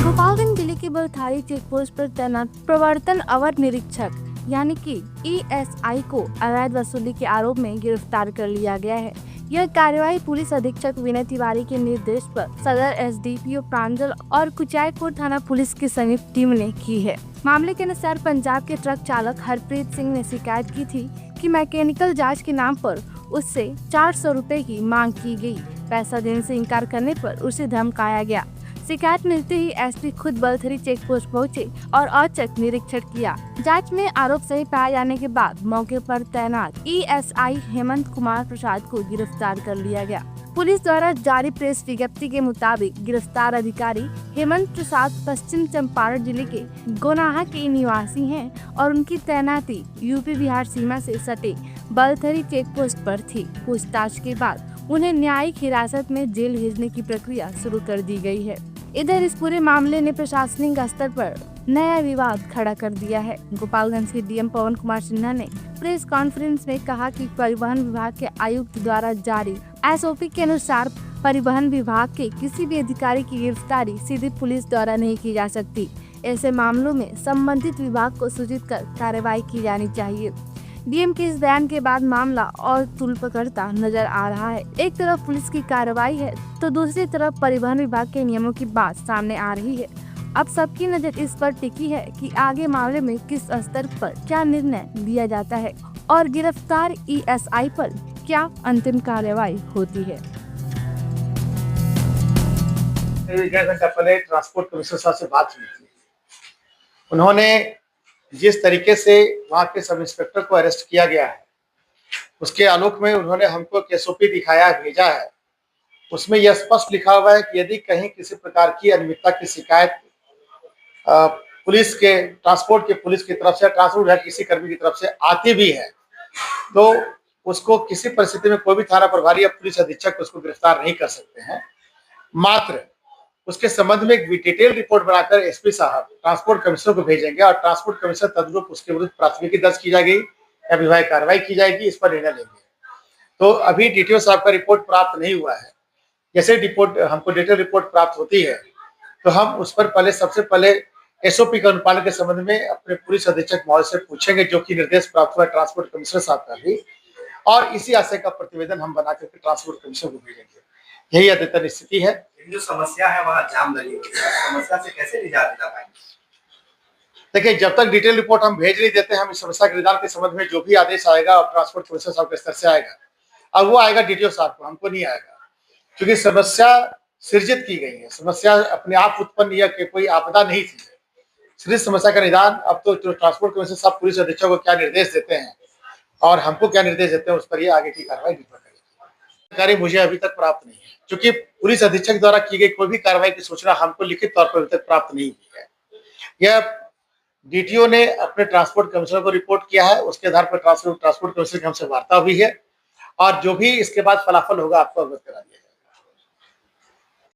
गोपालगंज जिले के बलथारी चेकपोस्ट पर तैनात प्रवर्तन अवर निरीक्षक यानी कि ESI को अवैध वसूली के आरोप में गिरफ्तार कर लिया गया है। यह कार्रवाई पुलिस अधीक्षक विनय तिवारी के निर्देश पर सदर SDPO प्रांजल और कुचायकोट थाना पुलिस की संयुक्त टीम ने की है। मामले के अनुसार पंजाब के ट्रक चालक हरप्रीत सिंह ने शिकायत की थी कि मैकेनिकल जांच के नाम पर उससे 400 रुपए की मांग की गई। पैसा देने से इनकार करने पर उसे धमकाया गया। शिकायत मिलते ही SP खुद बलथरी चेक पोस्ट पहुँचे और औचक निरीक्षण किया। जांच में आरोप सही पाए जाने के बाद मौके पर तैनात ESI हेमंत कुमार प्रसाद को गिरफ्तार कर लिया गया। पुलिस द्वारा जारी प्रेस विज्ञप्ति के मुताबिक गिरफ्तार अधिकारी हेमंत प्रसाद पश्चिम चंपारण जिले के गोनाहा के निवासी हैं और उनकी तैनाती UP बिहार सीमा से सटे बलथरी चेक पोस्ट पर थी। पूछताछ के बाद उन्हें न्यायिक हिरासत में जेल भेजने की प्रक्रिया शुरू कर दी गई है। इधर इस पूरे मामले ने प्रशासनिक स्तर पर नया विवाद खड़ा कर दिया है। गोपालगंज के DM पवन कुमार सिन्हा ने प्रेस कॉन्फ्रेंस में कहा कि परिवहन विभाग के आयुक्त द्वारा जारी SOP के अनुसार परिवहन विभाग के किसी भी अधिकारी की गिरफ्तारी सीधे पुलिस द्वारा नहीं की जा सकती। ऐसे मामलों में संबंधित विभाग को सूचित कर कार्रवाई की जानी चाहिए। DM के इस बयान के बाद मामला और तूल पकड़ता नजर आ रहा है। एक तरफ पुलिस की कार्रवाई है तो दूसरी तरफ परिवहन विभाग के नियमों की बात सामने आ रही है। अब सबकी नजर इस पर टिकी है कि आगे मामले में किस स्तर पर क्या निर्णय लिया जाता है और गिरफ्तार ESI पर क्या अंतिम कार्रवाई होती है। डेढ़ घंटा पहले ट्रांसपोर्ट कमिश्नर साहब से बात हुई थी। उन्होंने जिस तरीके से वहाँ के सब इंस्पेक्टर को अरेस्ट किया गया है उसके आलोक में उन्होंने हमको एक SOP दिखाया भेजा है। उसमें यह स्पष्ट लिखा हुआ है कि यदि कहीं किसी प्रकार की अनियमितता की शिकायत पुलिस के ट्रांसपोर्ट के पुलिस की तरफ से ट्रांसपोर्ट विभाग किसी कर्मी की तरफ से आती भी है तो उसको किसी परिस्थिति में कोई भी थाना प्रभारी या पुलिस अधीक्षक उसको गिरफ्तार नहीं कर सकते हैं। मात्र उसके संबंध में एक डिटेल रिपोर्ट बनाकर SP साहब ट्रांसपोर्ट कमिश्नर को भेजेंगे और ट्रांसपोर्ट कमिश्नर तदनुरूप उसके विरुद्ध प्राथमिकी दर्ज की जाएगी या विभागीय कार्रवाई की जाएगी, इस पर निर्णय लेंगे। तो अभी DTO साहब का रिपोर्ट प्राप्त नहीं हुआ है। जैसे रिपोर्ट हमको डिटेल रिपोर्ट प्राप्त होती है तो हम उस पर सबसे पहले SOP के अनुपालन के संबंध में अपने पुलिस अधीक्षक महोदय से पूछेंगे, जो कि निर्देश प्राप्त हुआ ट्रांसपोर्ट कमिश्नर साहब का भी, और इसी आशय का प्रतिवेदन हम बना करके ट्रांसपोर्ट कमिश्नर को भेजेंगे। यही अद्यतन स्थिति है। जो समस्या है वहाँ जाम लगी हुई है, समस्या से कैसे निजात दिला पाएंगे? देखिए, जब तक डिटेल रिपोर्ट हम भेज नहीं देते, हम इस समस्या के निदान के संबंध में जो भी आदेश आएगा और ट्रांसपोर्ट कमिश्नर साहब के स्तर से आएगा, अब वो आएगा DTO साहब को, हमको नहीं आएगा, क्योंकि समस्या सृजित की गई है। समस्या अपने आप उत्पन्न या कोई आपदा नहीं थी। सृजित समस्या का निदान अब तो ट्रांसपोर्ट कमिश्नर साहब पुलिस अधीक्षक को क्या निर्देश देते हैं और हमको क्या निर्देश देते हैं, उस पर ये आगे की कार्रवाई निर्भर करेगी। जानकारी मुझे अभी तक प्राप्त नहीं है, क्योंकि पुलिस अधीक्षक द्वारा की गई कोई भी कार्रवाई की सूचना हमको लिखित तौर पर अभी तक प्राप्त नहीं हुई है। यह DTO ने अपने ट्रांसपोर्ट कमिश्नर को रिपोर्ट किया है, उसके आधार पर ट्रांसपोर्ट कमिश्नर की हमसे वार्ता हुई है और जो भी इसके बाद फलाफल होगा आपको अवगत करा दिया।